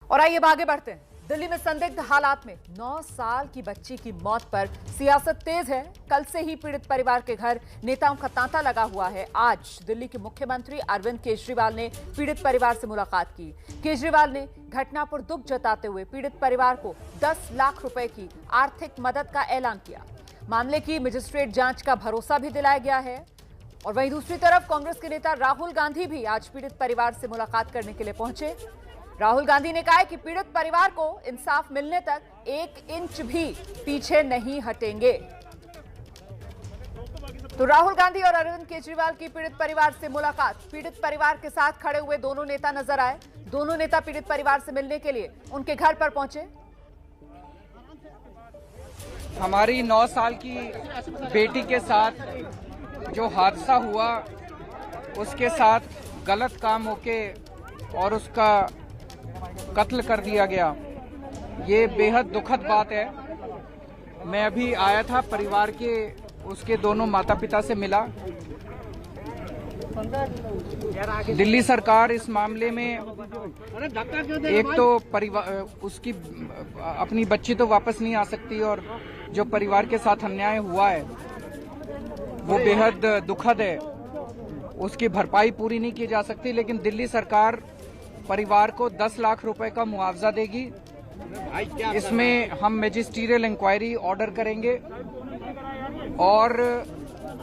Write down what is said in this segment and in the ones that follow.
और आइए आगे बढ़ते हैं। दिल्ली में संदिग्ध हालात में 9 साल की बच्ची की मौत पर सियासत तेज है। कल से ही पीड़ित परिवार के घर नेताओं का तांता लगा हुआ है। आज दिल्ली के मुख्यमंत्री अरविंद केजरीवाल ने पीड़ित परिवार से मुलाकात की। केजरीवाल ने घटना पर दुख जताते हुए पीड़ित परिवार को 10 लाख रुपए की आर्थिक मदद का ऐलान किया। मामले की मजिस्ट्रेट जांच का भरोसा भी दिलाया गया है। और वहीं दूसरी तरफ कांग्रेस के नेता राहुल गांधी भी आज पीड़ित परिवार से मुलाकात करने के लिए पहुंचे। राहुल गांधी ने कहा है कि पीड़ित परिवार को इंसाफ मिलने तक 1 इंच भी पीछे नहीं हटेंगे। तो राहुल गांधी और अरविंद केजरीवाल की पीड़ित परिवार से मुलाकात। पीड़ित परिवार के साथ खड़े हुए दोनों नेता नजर आए। दोनों नेता पीड़ित परिवार से मिलने के लिए उनके घर पर पहुंचे। हमारी 9 साल की बेटी के साथ जो हादसा हुआ, उसके साथ गलत काम होके और उसका कत्ल कर दिया गया, ये बेहद दुखद बात है। मैं अभी आया था, परिवार के उसके दोनों माता पिता से मिला। दिल्ली सरकार इस मामले में एक तो परिवार उसकी अपनी बच्ची तो वापस नहीं आ सकती और जो परिवार के साथ अन्याय हुआ है वो बेहद दुखद है। उसकी भरपाई पूरी नहीं की जा सकती, लेकिन दिल्ली सरकार परिवार को 10 लाख रुपए का मुआवजा देगी। इसमें हम मैजिस्ट्रियल इंक्वायरी ऑर्डर करेंगे और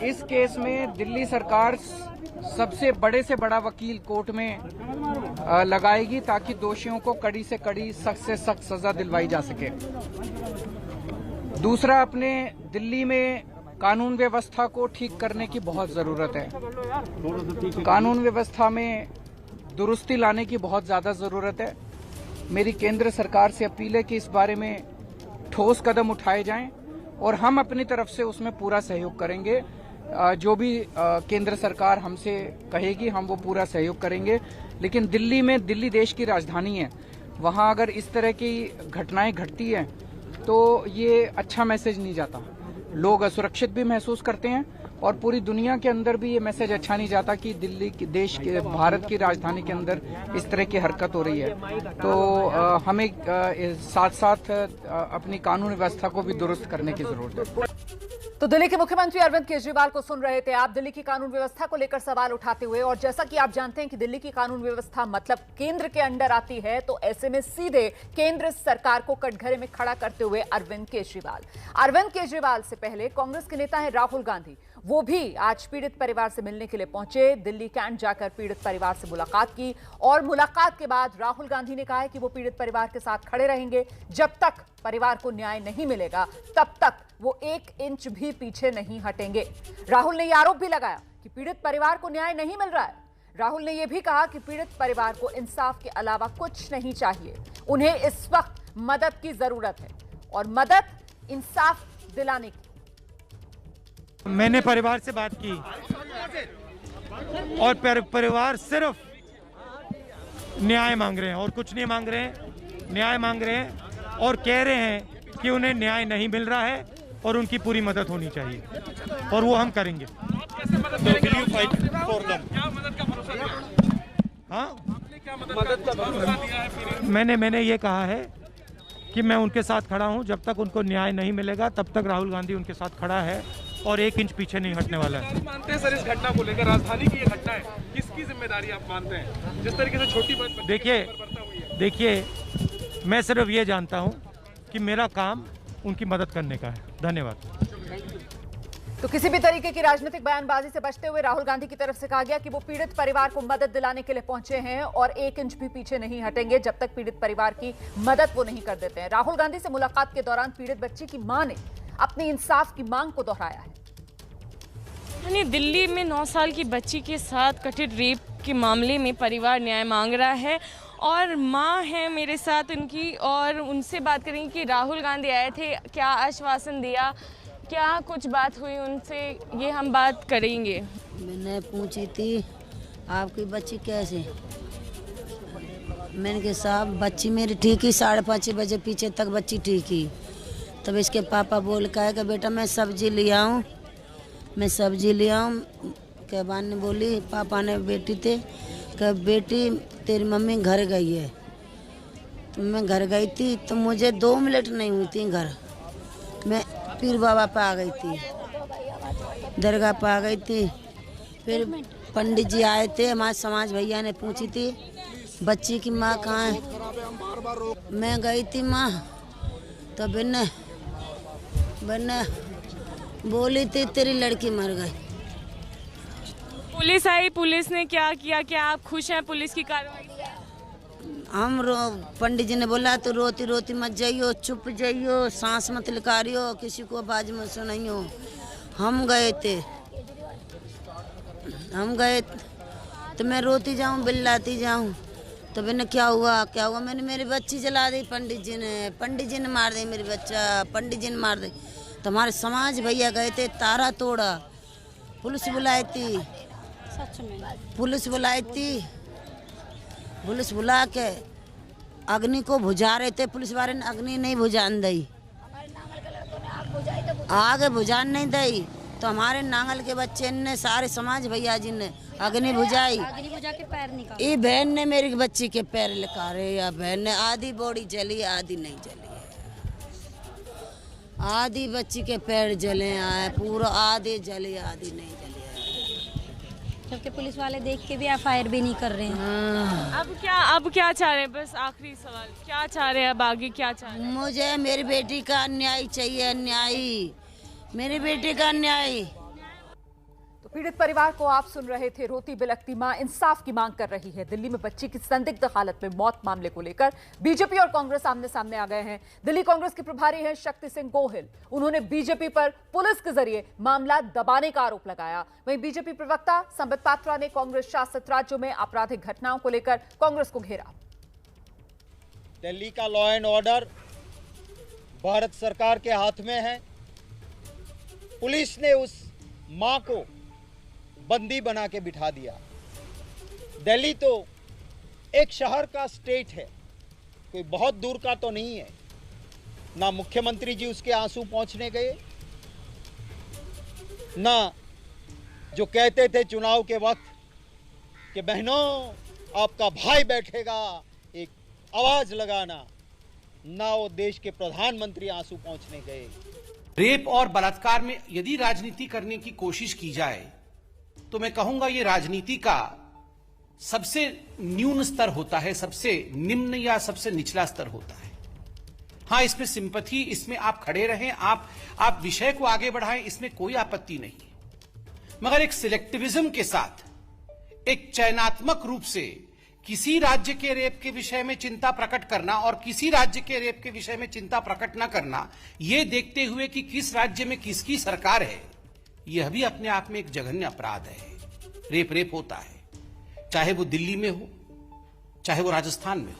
इस केस में दिल्ली सरकार सबसे बड़े से बड़ा वकील कोर्ट में लगाएगी ताकि दोषियों को कड़ी से कड़ी, सख्त से सख्त सजा दिलवाई जा सके। दूसरा, अपने दिल्ली में कानून व्यवस्था को ठीक करने की बहुत जरूरत है। कानून व्यवस्था में दुरुस्ती लाने की बहुत ज्यादा जरूरत है। मेरी केंद्र सरकार से अपील है कि इस बारे में ठोस कदम उठाए जाएं और हम अपनी तरफ से उसमें पूरा सहयोग करेंगे। जो भी केंद्र सरकार हमसे कहेगी हम वो पूरा सहयोग करेंगे। लेकिन दिल्ली में, दिल्ली देश की राजधानी है, वहां अगर इस तरह की घटनाएं घटती हैं तो ये अच्छा मैसेज नहीं जाता। लोग असुरक्षित भी महसूस करते हैं और पूरी दुनिया के अंदर भी ये मैसेज अच्छा नहीं जाता कि दिल्ली के देश के, भारत की राजधानी के अंदर इस तरह की हरकत हो रही है। तो हमें साथ साथ अपनी कानून व्यवस्था को भी दुरुस्त करने की जरूरत है। तो दिल्ली के मुख्यमंत्री अरविंद केजरीवाल को सुन रहे थे आप, दिल्ली की कानून व्यवस्था को लेकर सवाल उठाते हुए। और जैसा कि आप जानते हैं कि दिल्ली की कानून व्यवस्था मतलब केंद्र के अंडर आती है, तो ऐसे में सीधे केंद्र सरकार को कटघरे में खड़ा करते हुए अरविंद केजरीवाल से पहले कांग्रेस के नेता हैं राहुल गांधी, वो भी आज पीड़ित परिवार से मिलने के लिए पहुंचे। दिल्ली कैंट जाकर पीड़ित परिवार से मुलाकात की और मुलाकात के बाद राहुल गांधी ने कहा है कि वो पीड़ित परिवार के साथ खड़े रहेंगे। जब तक परिवार को न्याय नहीं मिलेगा तब तक वो 1 इंच भी पीछे नहीं हटेंगे। राहुल ने यह आरोप भी लगाया कि पीड़ित परिवार को न्याय नहीं मिल रहा है। राहुल ने यह भी कहा कि पीड़ित परिवार को इंसाफ के अलावा कुछ नहीं चाहिए, उन्हें इस वक्त मदद की जरूरत है और मदद इंसाफ दिलाने की। मैंने परिवार से बात की और परिवार सिर्फ न्याय मांग रहे हैं और कुछ नहीं मांग रहे हैं। न्याय मांग रहे हैं और कह रहे हैं कि उन्हें न्याय नहीं मिल रहा है और उनकी पूरी मदद होनी चाहिए और वो हम करेंगे। मैंने ये कहा है कि मैं उनके साथ खड़ा हूं। जब तक उनको न्याय नहीं मिलेगा तब तक राहुल गांधी उनके साथ खड़ा है और 1 इंच पीछे नहीं हटने वाला है। मानते हैं सर, इस घटना को लेकर, राजधानी की ये घटना है, किसकी जिम्मेदारी आप मानते हैं? जिस तरीके से छोटी बात देखिए, मैं सिर्फ ये जानता हूं कि मेरा काम उनकी मदद करने का है। धन्यवाद। तो किसी भी तरीके की राजनीतिक बयानबाजी से बचते हुए राहुल गांधी की तरफ से कहा गया कि वो पीड़ित परिवार को मदद दिलाने के लिए पहुंचे हैं और 1 इंच भी पीछे नहीं हटेंगे जब तक पीड़ित परिवार की मदद वो नहीं कर देते हैं। राहुल गांधी से मुलाकात के दौरान पीड़ित बच्ची की मां ने अपनी इंसाफ की मांग को दोहराया है। दिल्ली में 9 साल की बच्ची के साथ कथित रेप के मामले में परिवार न्याय मांग रहा है और मां है मेरे साथ उनकी, और उनसे बात करेंगे कि राहुल गांधी आए थे, क्या आश्वासन दिया, क्या कुछ बात हुई उनसे, ये हम बात करेंगे। मैंने पूछी थी आपकी बच्ची कैसे, मैंने कहा साहब बच्ची मेरी ठीक ही 5:30 बजे पीछे तक बच्ची ठीक ही। तब इसके पापा बोल का है कि बेटा मैं सब्जी ले आऊँ, मैं सब्जी ले आऊँ। कहबान ने बोली, पापा ने बेटी थे कि बेटी तेरी मम्मी घर गई है। तो मैं घर गई थी तो मुझे 2 मिनट नहीं हुई थी घर, मैं पीर बाबा पे आ गई थी, दरगाह पे आ गई थी। फिर पंडित जी आए थे, हमारे समाज भैया ने पूछी थी बच्ची की माँ कहाँ है। मैं गई थी माँ, तो बिन्ने बोली थी तेरी लड़की मर गई। पुलिस आई, पुलिस ने क्या किया? क्या आप खुश हैं पुलिस की कार्रवाई से? पंडित जी ने बोला तो रोती रोती मत जाइयो, चुप जाइयो, सांस मत निकालियो, किसी को आवाज मत सुनाइयो। हम गए तो मैं रोती जाऊं, बिल्लाती जाऊं, तो मैंने क्या हुआ मैंने मेरी बच्ची जला दी, पंडित जी ने मार दी मेरी बच्चा, पंडित जी ने मार दी। तो हमारे समाज भैया गए थे, तारा तोड़ा, पुलिस बुला के अग्नि को बुझा रहे थे। पुलिस वाले ने अग्नि नहीं बुझान दी, आगे बुझान नहीं दी, तो हमारे नांगल के बच्चे ने, सारे समाज भैया जी ने अग्नि बुझा के पैर निकाले। ये बहन ने मेरी बच्ची के पैर निकाले, या बहन ने आधी बॉडी जली, आधी नहीं जली है, आधी बच्ची के पैर जले आए पूरा, आधे जले आधी नहीं जली है। जबकि पुलिस वाले देख के भी एफआईआर भी नहीं कर रहे हैं। अब क्या चाह रहे हैं? बस आखिरी सवाल, क्या चाह रहे हैं अब आगे, क्या चाह रहे हैं? मुझे मेरी बेटी का न्याय चाहिए, मेरी बेटी का न्याय। तो पीड़ित परिवार को आप सुन रहे थे, रोती बिलखती मां इंसाफ की मांग कर रही है। दिल्ली में बच्ची की संदिग्ध हालत में मौत मामले को लेकर बीजेपी और कांग्रेस आमने सामने आ गए हैं। दिल्ली कांग्रेस के प्रभारी हैं शक्ति सिंह गोहिल, उन्होंने बीजेपी पर पुलिस के जरिए मामला दबाने का आरोप लगाया। वहीं बीजेपी प्रवक्ता संबित पात्रा ने कांग्रेस शासित राज्यों में आपराधिक घटनाओं को लेकर कांग्रेस को घेरा। दिल्ली का लॉ एंड ऑर्डर भारत सरकार के हाथ में है। पुलिस ने उस मां को बंदी बना के बिठा दिया। दिल्ली तो एक शहर का स्टेट है, कोई बहुत दूर का तो नहीं है। ना मुख्यमंत्री जी उसके आंसू पहुंचने गए, ना जो कहते थे चुनाव के वक्त कि बहनों आपका भाई बैठेगा, एक आवाज लगाना, ना वो देश के प्रधानमंत्री आंसू पहुंचने गए। रेप और बलात्कार में यदि राजनीति करने की कोशिश की जाए तो मैं कहूंगा ये राजनीति का सबसे न्यून स्तर होता है, सबसे निम्न या सबसे निचला स्तर होता है। हाँ, इसमें सिंपैथी, इसमें आप खड़े रहें, आप विषय को आगे बढ़ाएं, इसमें कोई आपत्ति नहीं है। मगर एक सिलेक्टिविज्म के साथ, एक चयनात्मक रूप से किसी राज्य के रेप के विषय में चिंता प्रकट करना और किसी राज्य के रेप के विषय में चिंता प्रकट न करना, यह देखते हुए कि किस राज्य में किसकी सरकार है, यह भी अपने आप में एक जघन्य अपराध है। रेप होता है, चाहे वो दिल्ली में हो, चाहे वो राजस्थान में हो,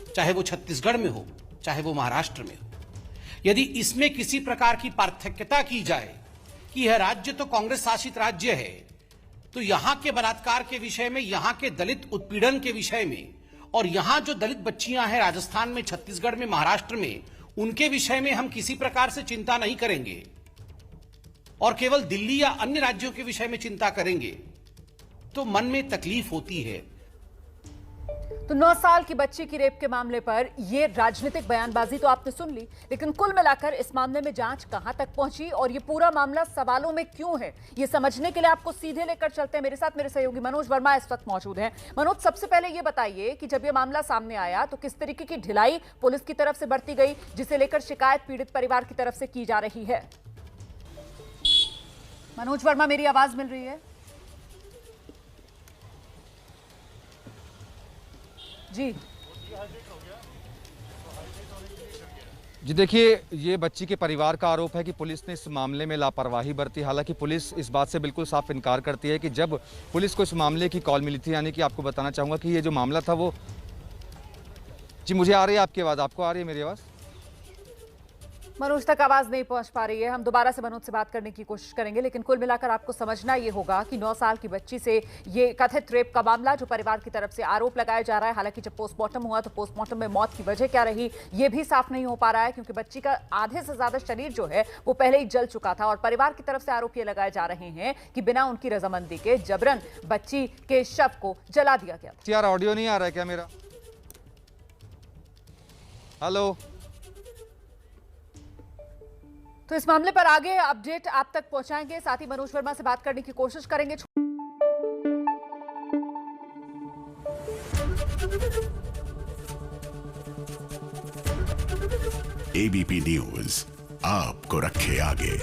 चाहे वो छत्तीसगढ़ में हो, चाहे वो महाराष्ट्र में हो। यदि इसमें किसी प्रकार की पार्थक्यता की जाए कि यह राज्य तो कांग्रेस शासित राज्य है, तो यहां के बलात्कार के विषय में, यहां के दलित उत्पीड़न के विषय में, और यहां जो दलित बच्चियां हैं राजस्थान में, छत्तीसगढ़ में, महाराष्ट्र में, उनके विषय में हम किसी प्रकार से चिंता नहीं करेंगे और केवल दिल्ली या अन्य राज्यों के विषय में चिंता करेंगे, तो मन में तकलीफ होती है। तो 9 साल की बच्ची की रेप के मामले पर यह राजनीतिक बयानबाजी तो आपने सुन ली, लेकिन कुल मिलाकर इस मामले में जांच कहां तक पहुंची और यह पूरा मामला सवालों में क्यों है, यह समझने के लिए आपको सीधे लेकर चलते हैं। मेरे साथ मेरे सहयोगी मनोज वर्मा इस वक्त मौजूद हैं। मनोज, सबसे पहले यह बताइए कि जब यह मामला सामने आया तो किस तरीके की ढिलाई पुलिस की तरफ से बरती गई, जिसे लेकर शिकायत पीड़ित परिवार की तरफ से की जा रही है। मनोज वर्मा, मेरी आवाज मिल रही है? जी देखिए, ये बच्ची के परिवार का आरोप है कि पुलिस ने इस मामले में लापरवाही बरती। हालांकि पुलिस इस बात से बिल्कुल साफ इनकार करती है कि जब पुलिस को इस मामले की कॉल मिली थी, यानी कि आपको बताना चाहूँगा कि ये जो मामला था वो, जी मुझे आ रही है आपकी आवाज़, आपको आ रही है मेरी आवाज़? मनोज तक आवाज नहीं पहुंच पा रही है, हम दोबारा से मनोज से बात करने की कोशिश करेंगे, लेकिन कुल मिलाकर आपको समझना यह होगा कि 9 साल की बच्ची से ये कथित रेप का मामला जो परिवार की तरफ से आरोप लगाया जा रहा है, हालांकि जब पोस्टमार्टम हुआ तो पोस्टमार्टम में मौत की वजह क्या रही ये भी साफ नहीं हो पा रहा है, क्योंकि बच्ची का आधे से ज्यादा शरीर जो है वो पहले ही जल चुका था और परिवार की तरफ से आरोप ये लगाए जा रहे हैं कि बिना उनकी रजामंदी के जबरन बच्ची के शव को जला दिया गया था। यार ऑडियो नहीं आ रहा है क्या मेरा? हेलो। तो इस मामले पर आगे अपडेट आप तक पहुंचाएंगे, साथ ही मनोज वर्मा से बात करने की कोशिश करेंगे। एबीपी न्यूज आपको रखे आगे।